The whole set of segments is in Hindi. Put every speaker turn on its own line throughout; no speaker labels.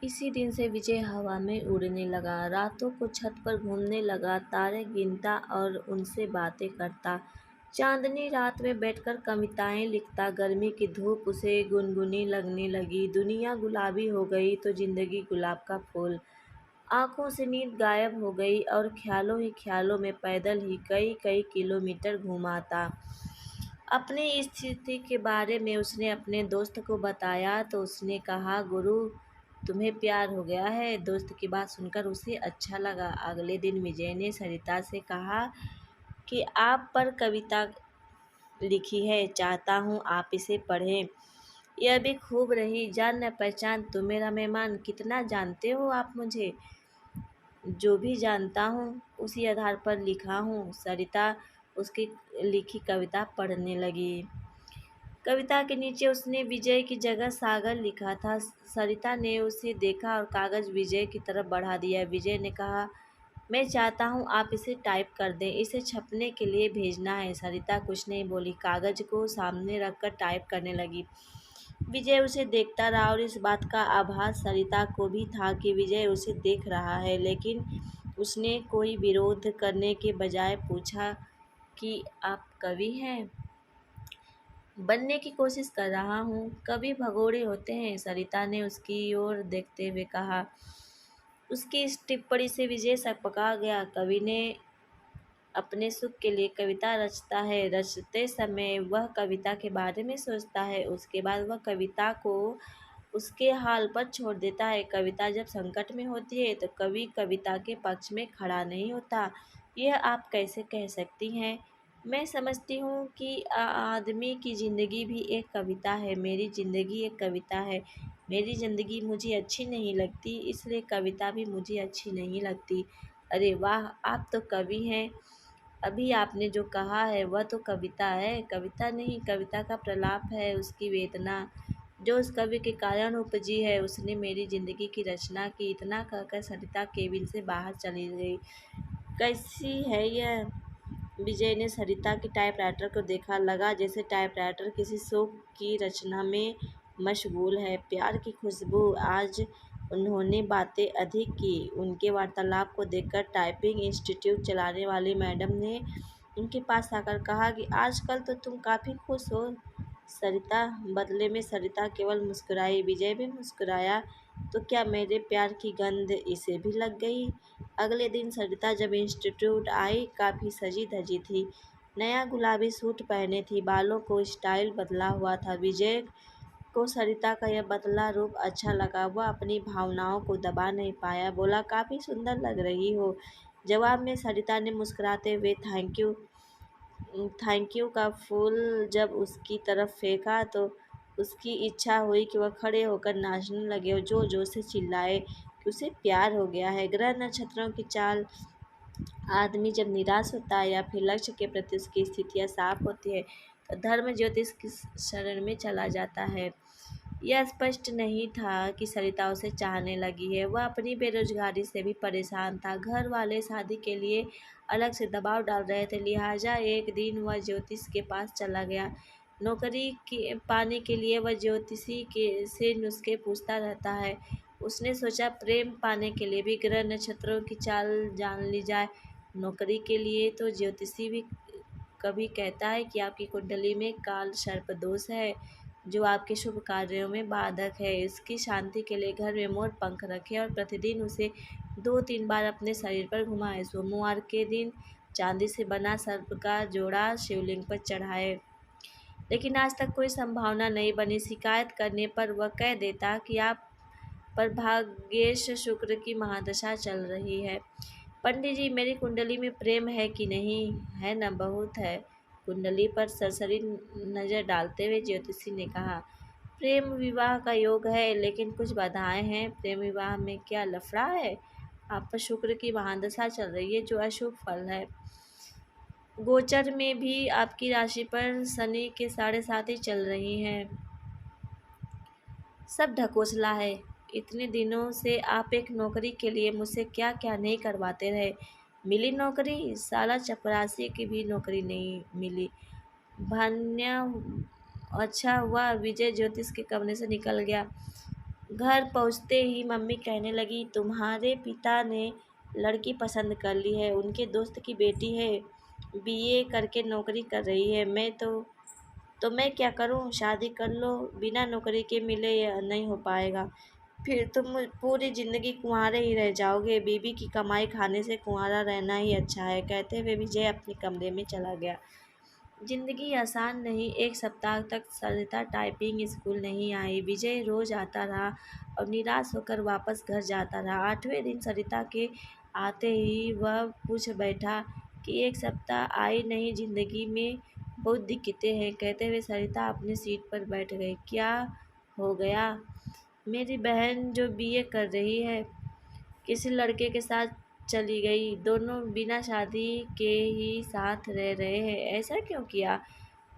इसी दिन से विजय हवा में उड़ने लगा, रातों को छत पर घूमने लगा, तारे गिनता और उनसे बातें करता। चांदनी रात में बैठकर कविताएं लिखता। गर्मी की धूप उसे गुनगुनी लगने लगी। दुनिया गुलाबी हो गई तो जिंदगी गुलाब का फूल। आंखों से नींद गायब हो गई और ख्यालों ही ख्यालों में पैदल ही कई कई किलोमीटर घुमाता। अपनी स्थिति के बारे में उसने अपने दोस्त को बताया तो उसने कहा, गुरु, तुम्हें प्यार हो गया है। दोस्त की बात सुनकर उसे अच्छा लगा। अगले दिन विजय ने सरिता से कहा कि आप पर कविता लिखी है, चाहता हूँ आप इसे पढ़ें। यह भी खूब रही। जान न पहचान तुम मेरा मेहमान, कितना जानते हो आप मुझे? जो भी जानता हूँ उसी आधार पर लिखा हूँ। सरिता उसकी लिखी कविता पढ़ने लगी। कविता के नीचे उसने विजय की जगह सागर लिखा था। सरिता ने उसे देखा और कागज विजय की तरफ बढ़ा दिया। विजय ने कहा, मैं चाहता हूँ आप इसे टाइप कर दें, इसे छपने के लिए भेजना है। सरिता कुछ नहीं बोली, कागज को सामने रखकर टाइप करने लगी। विजय उसे देखता रहा और इस बात का आभास सरिता को भी था कि विजय उसे देख रहा है, लेकिन उसने कोई विरोध करने के बजाय पूछा कि आप कवि हैं? बनने की कोशिश कर रहा हूँ। कवि भगोड़े होते हैं, सरिता ने उसकी ओर देखते हुए कहा। उसकी इस टिप्पणी से विजय सकपका गया। कवि ने अपने सुख के लिए कविता रचता है। रचते समय वह कविता के बारे में सोचता है, उसके बाद वह कविता को उसके हाल पर छोड़ देता है। कविता जब संकट में होती है तो कवि कविता के पक्ष में खड़ा नहीं होता। यह आप कैसे कह सकती हैं? मैं समझती हूँ कि आदमी की ज़िंदगी भी एक कविता है। मेरी ज़िंदगी एक कविता है। मेरी ज़िंदगी मुझे अच्छी नहीं लगती, इसलिए कविता भी मुझे अच्छी नहीं लगती। अरे वाह! आप तो कवि हैं। अभी आपने जो कहा है वह तो कविता है। कविता नहीं, कविता का प्रलाप है, उसकी वेदना जो उस कवि के कारण उपजी है। उसने मेरी ज़िंदगी की रचना की। इतना कहकर सरिता केबिन से बाहर चली गई। कैसी है यह? विजय ने सरिता की टाइपराइटर को देखा। लगा जैसे टाइपराइटर किसी शोक की रचना में मशगूल है। प्यार की खुशबू। आज उन्होंने बातें अधिक की। उनके वार्तालाप को देखकर टाइपिंग इंस्टीट्यूट चलाने वाली मैडम ने उनके पास आकर कहा कि आजकल तो तुम काफ़ी खुश हो सरिता। बदले में सरिता केवल मुस्कुराई। विजय भी मुस्कुराया। तो क्या मेरे प्यार की गंध इसे भी लग गई? अगले दिन सरिता जब इंस्टीट्यूट आई, काफ़ी सजी धजी थी। नया गुलाबी सूट पहने थी, बालों को स्टाइल बदला हुआ था। विजय को सरिता का यह बदला रूप अच्छा लगा। वह अपनी भावनाओं को दबा नहीं पाया। बोला, काफ़ी सुंदर लग रही हो। जवाब में सरिता ने मुस्कुराते हुए थैंक यू का फूल जब उसकी तरफ फेंका तो उसकी इच्छा हुई कि वह खड़े होकर नाचने लगे और जोर जोर से चिल्लाए कि उसे प्यार हो गया है। ग्रह नक्षत्रों की चाल। आदमी जब निराश होता है या फिर लक्ष्य के प्रति उसकी स्थितियाँ साफ होती है तो धर्म ज्योतिष की शरण में चला जाता है। यह स्पष्ट नहीं था कि सरिता उसे चाहने लगी है। वह अपनी बेरोजगारी से भी परेशान था। घर वाले शादी के लिए अलग से दबाव डाल रहे थे, लिहाजा एक दिन वह ज्योतिष के पास चला गया। नौकरी के पाने के लिए वह ज्योतिषी के से नुस्खे पूछता रहता है। उसने सोचा, प्रेम पाने के लिए भी ग्रह नक्षत्रों की चाल जान ली जाए। नौकरी के लिए तो ज्योतिषी भी कभी कहता है कि आपकी कुंडली में काल सर्प दोष है जो आपके शुभ कार्यों में बाधक है। इसकी शांति के लिए घर में मोर पंख रखें और प्रतिदिन उसे 2-3 बार अपने शरीर पर घुमाएं। सोमवार के दिन चांदी से बना सर्प का जोड़ा शिवलिंग पर चढ़ाए। लेकिन आज तक कोई संभावना नहीं बनी। शिकायत करने पर वह कह देता कि आप पर भाग्येश शुक्र की महादशा चल रही है। पंडित जी, मेरी कुंडली में प्रेम है कि नहीं? है न, बहुत है। कुंडली पर सरसरी नज़र डालते हुए ज्योतिषी ने कहा, प्रेम विवाह का योग है, लेकिन कुछ बाधाएं हैं। प्रेम विवाह में क्या लफड़ा है? आप पर शुक्र की महादशा चल रही है जो अशुभ फल है। गोचर में भी आपकी राशि पर शनि के 7.5 ही चल रही हैं। सब ढकोसला है। इतने दिनों से आप एक नौकरी के लिए मुझसे क्या क्या नहीं करवाते रहे। मिली नौकरी? साला चपरासी की भी नौकरी नहीं मिली। भान्या अच्छा हुआ विजय ज्योतिष के कमरे से निकल गया। घर पहुंचते ही मम्मी कहने लगी, तुम्हारे पिता ने लड़की पसंद कर ली है, उनके दोस्त की बेटी है, बीए करके नौकरी कर रही है। तो मैं क्या करूं? शादी कर लो, बिना नौकरी के मिले या नहीं हो पाएगा, फिर तुम पूरी जिंदगी कुंवारे ही रह जाओगे। बीबी की कमाई खाने से कुंवारा रहना ही अच्छा है। कहते हुए विजय अपने कमरे में चला गया। जिंदगी आसान नहीं। एक सप्ताह तक सरिता टाइपिंग स्कूल नहीं आई। विजय रोज आता रहा और निराश होकर वापस घर जाता रहा। 8वें दिन सरिता के आते ही वह पूछ बैठा कि एक सप्ताह आई नहीं, जिंदगी में बहुत दिक्कतें हैं। कहते हुए सरिता अपनी सीट पर बैठ गई। क्या हो गया? मेरी बहन जो बीए कर रही है, किसी लड़के के साथ चली गई। दोनों बिना शादी के ही साथ रह रहे हैं। ऐसा क्यों किया?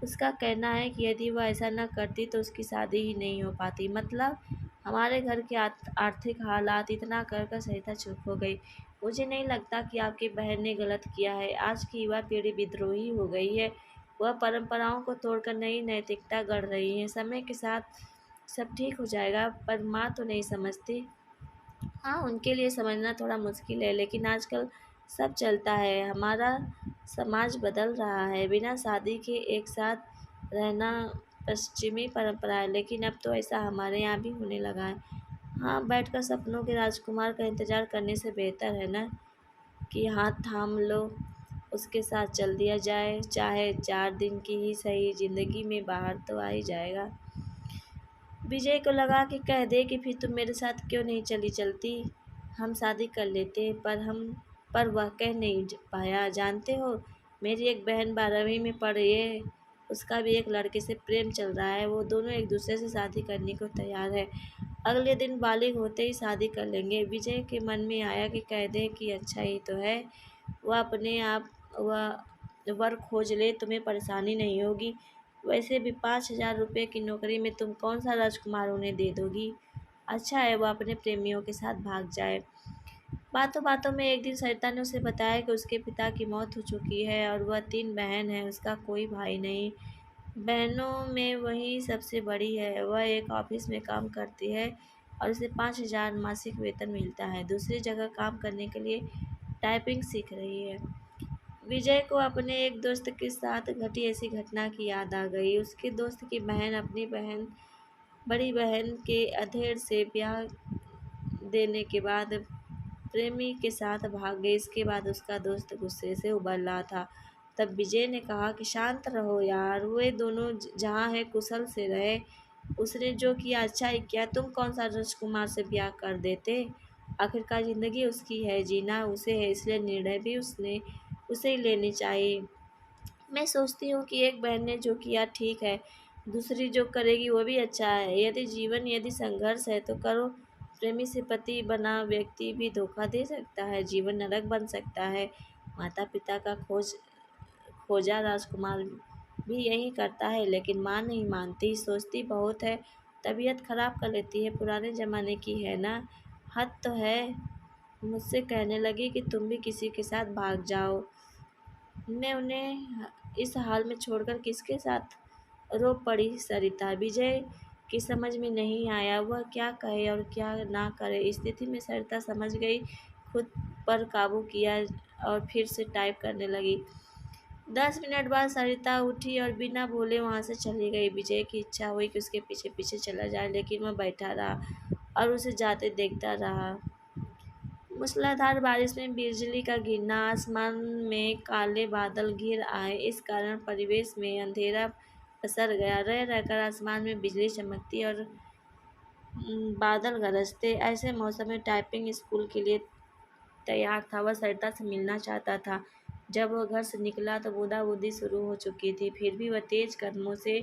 उसका कहना है कि यदि वह ऐसा न करती तो उसकी शादी ही नहीं हो पाती। मतलब? हमारे घर के आर्थिक हालात। इतना कर कर सरिता चुप हो गई। मुझे नहीं लगता कि आपकी बहन ने गलत किया है। आज की युवा पीढ़ी विद्रोही हो गई है। वह परंपराओं को तोड़कर नई नैतिकता गढ़ रही है। समय के साथ सब ठीक हो जाएगा। पर माँ तो नहीं समझती। हाँ, उनके लिए समझना थोड़ा मुश्किल है, लेकिन आजकल सब चलता है। हमारा समाज बदल रहा है। बिना शादी के एक साथ रहना पश्चिमी परंपरा है, लेकिन अब तो ऐसा हमारे यहाँ भी होने लगा है। हाँ, बैठकर सपनों के राजकुमार का इंतजार करने से बेहतर है ना कि हाथ थाम लो, उसके साथ चल दिया जाए। चाहे 4 दिन की ही सही, जिंदगी में बाहर तो आ ही जाएगा। विजय को लगा कि कह दे कि फिर तुम मेरे साथ क्यों नहीं चलती, हम शादी कर लेते। पर वह कह नहीं पाया। जानते हो, मेरी एक बहन 12वीं में पढ़ रही है, उसका भी एक लड़के से प्रेम चल रहा है। वो दोनों एक दूसरे से शादी करने को तैयार है। अगले दिन बालिग होते ही शादी कर लेंगे। विजय के मन में आया कि कह दे कि अच्छा ही तो है, वह अपने आप वह वर खोज ले, तुम्हें परेशानी नहीं होगी। वैसे भी 5,000 रुपये की नौकरी में तुम कौन सा राजकुमार उन्हें दे दोगी? अच्छा है वह अपने प्रेमियों के साथ भाग जाए। बातों बातों में एक दिन सरिता ने उसे बताया कि उसके पिता की मौत हो चुकी है और वह 3 बहन है, उसका कोई भाई नहीं। बहनों में वही सबसे बड़ी है। वह एक ऑफिस में काम करती है और उसे 5,000 मासिक वेतन मिलता है। दूसरी जगह काम करने के लिए टाइपिंग सीख रही है। विजय को अपने एक दोस्त के साथ घटी ऐसी घटना की याद आ गई। उसके दोस्त की बहन अपनी बड़ी बहन के अधेड़ से ब्याह देने के बाद प्रेमी के साथ भाग गई। इसके बाद उसका दोस्त गुस्से से उबल रहा था। तब विजय ने कहा कि शांत रहो यार, वे दोनों जहाँ है कुशल से रहे। उसने जो किया अच्छा ही किया। तुम कौन सा राजकुमार से ब्याह कर देते? आखिरकार जिंदगी उसकी है, जीना उसे है, इसलिए निर्णय भी उसे ही लेनी चाहिए। मैं सोचती हूँ कि एक बहन ने जो किया ठीक है, दूसरी जो करेगी वो भी अच्छा है। यदि संघर्ष है तो करो। प्रेमी से पति बना व्यक्ति भी धोखा दे सकता है, जीवन नरक बन सकता है। माता पिता का खोजा राजकुमार भी यही करता है, लेकिन माँ नहीं मानती, सोचती बहुत है, तबीयत खराब कर लेती है। पुराने जमाने की है ना, हद तो है। मुझसे कहने लगी कि तुम भी किसी के साथ भाग जाओ। मैं उन्हें इस हाल में छोड़कर किसके साथ? रो पड़ी सरिता। विजय की समझ में नहीं आया वह क्या कहे और क्या ना करे। स्थिति में सरिता समझ गई, खुद पर काबू किया और फिर से टाइप करने लगी। 10 मिनट बाद सरिता उठी और बिना बोले वहां से चली गई। विजय की इच्छा हुई कि उसके पीछे पीछे चला जाए, लेकिन वह बैठा रहा और उसे जाते देखता रहा। मूसलाधार बारिश में बिजली का गिरना, आसमान में काले बादल घिर आए, इस कारण परिवेश में अंधेरा पसर गया। रह रहकर आसमान में बिजली चमकती और बादल गरजते। ऐसे मौसम में टाइपिंग स्कूल के लिए तैयार था। वह सरिता से मिलना चाहता था। जब वह घर से निकला तो बूंदाबांदी शुरू हो चुकी थी। फिर भी वह तेज कदमों से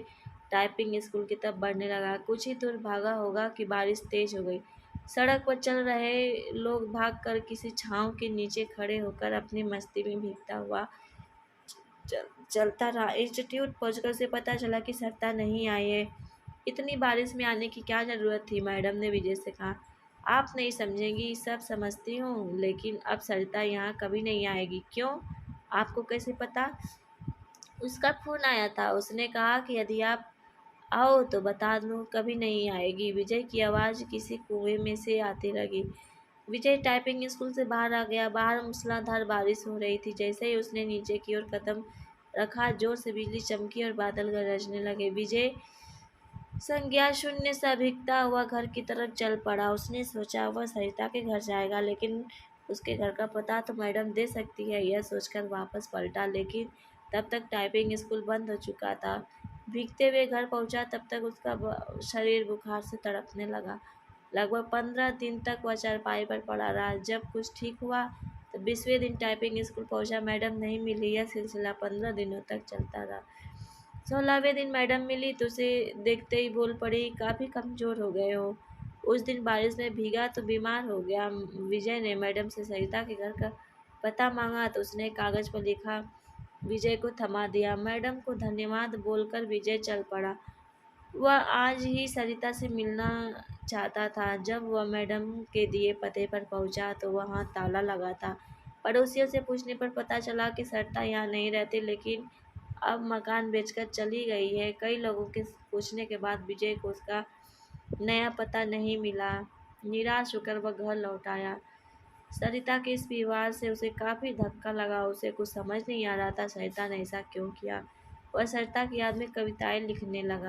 टाइपिंग स्कूल की तरफ बढ़ने लगा। कुछ ही दूर भागा होगा कि बारिश तेज हो गई। सड़क पर चल रहे लोग भागकर किसी छांव के नीचे खड़े होकर अपनी मस्ती में भीगता हुआ चलता रहा। इंस्टीट्यूट पहुंचकर उसे पता चला कि सरिता नहीं आई है। इतनी बारिश में आने की क्या ज़रूरत थी? मैडम ने विजय से कहा। आप नहीं समझेंगी, सब समझती हूँ, लेकिन अब सरिता यहाँ कभी नहीं आएगी। क्यों? आपको कैसे पता? उसका फ़ोन आया था। उसने कहा कि यदि आप आओ तो बता दूं, कभी नहीं आएगी। विजय की आवाज़ किसी कुएं में से आती लगी। विजय टाइपिंग स्कूल से बाहर आ गया। बाहर मूसलाधार बारिश हो रही थी। जैसे ही उसने नीचे की ओर कदम रखा, जोर से बिजली चमकी और बादल गरजने लगे। विजय संज्ञा शून्य सा भीगता हुआ घर की तरफ चल पड़ा। उसने सोचा वह सरिता के घर जाएगा, लेकिन उसके घर का पता तो मैडम दे सकती है, यह सोचकर वापस पलटा। लेकिन तब तक टाइपिंग स्कूल बंद हो चुका था। भीगते हुए घर पहुंचा, तब तक उसका शरीर बुखार से तड़पने लगा। लगभग 15 दिन तक वह चारपाई पर पड़ा रहा। जब कुछ ठीक हुआ तो 20वें दिन टाइपिंग स्कूल पहुंचा। मैडम नहीं मिली। यह सिलसिला 15 दिनों तक चलता रहा। 16वें दिन मैडम मिली तो उसे देखते ही बोल पड़ी, काफ़ी कमज़ोर हो गए हो। उस दिन बारिश में भीगा तो बीमार हो गया। विजय ने मैडम से सरिता के घर का पता मांगा तो उसने कागज़ पर लिखा विजय को थमा दिया। मैडम को धन्यवाद बोलकर विजय चल पड़ा। वह आज ही सरिता से मिलना चाहता था। जब वह मैडम के दिए पते पर पहुंचा तो वहां ताला लगा था। पड़ोसियों से पूछने पर पता चला कि सरिता यहाँ नहीं रहती, लेकिन अब मकान बेचकर चली गई है। कई लोगों के पूछने के बाद विजय को उसका नया पता नहीं मिला। निराश होकर वह घर लौट आया। सरिता के इस व्यवहार से उसे काफ़ी धक्का लगा। उसे कुछ समझ नहीं आ रहा था सरिता ने ऐसा क्यों किया। वह सरिता की याद में कविताएं लिखने लगा।